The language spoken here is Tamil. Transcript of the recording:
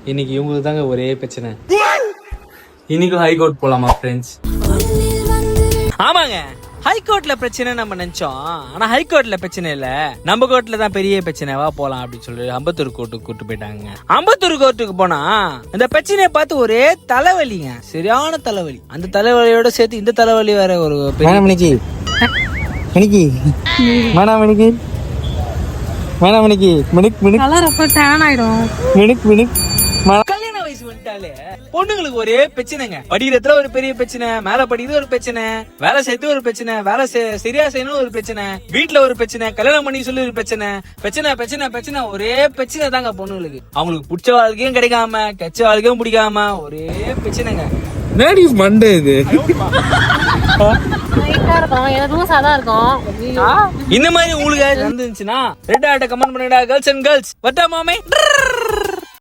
இன்னைக்கு இவங்களுக்கு தாங்க ஒரே பிரச்சனை. இன்னைக்கும் ஹைகோர்ட் போலாமா ஃப்ரெண்ட்ஸ்? ஆமாங்க, ஹைகோர்ட்ல பிரச்சனை நம்ம நினைச்சோம். ஆனா ஹைகோர்ட்ல பிரச்சனை இல்ல, நம்ம கோர்ட்ல தான் பெரிய பிரச்சனைவா போலாம் அப்படின்னு சொல்லி அம்பத்தூர் கோர்ட்டுக்கு கூட்டு போயிட்டாங்க. அம்பத்தூர் கோர்ட்டுக்கு போனா இந்த பிரச்சனையை பார்த்து ஒரே தலைவலிங்க, சரியான தலைவலி. அந்த தலைவலியோட சேர்த்து இந்த தலைவலி வேற ஒரு கல்யாண வயசு வந்துட்டாலே பொண்ணுங்களுக்கு ஒரே பிரச்சனைங்க. படிக்கிறதுல ஒரு பெரிய பிரச்சனை, மேல படிக்கிறது ஒரு பிரச்சனை, வேலை செய்யறது ஒரு பிரச்சனை, வேலை சரியா செய்யணும் ஒரு பிரச்சனை, வீட்டுல ஒரு பிரச்சனை, கல்யாணம் பண்ணி சொல்லி ஒரு பிரச்சனை, பிரச்சனை பிரச்சனை பிரச்சனை, ஒரே பிரச்சனை தாங்க பொண்ணுங்களுக்கு. அவங்களுக்கு பிடிச்ச வாழ்க்கையும் கிடைக்காம, கெச்ச வாழ்க்கையும் பிடிக்காம ஒரே பிரச்சனைங்க. நேடி மண்டே இது இந்த மாதிரி உங்களுக்கு இருந்துச்சுன்னா ரெட் ஆட்ட கமெண்ட் பண்ணுடா கேர்ள்ஸ் அண்ட் கேர்ள்ஸ். வட்டா மாமே.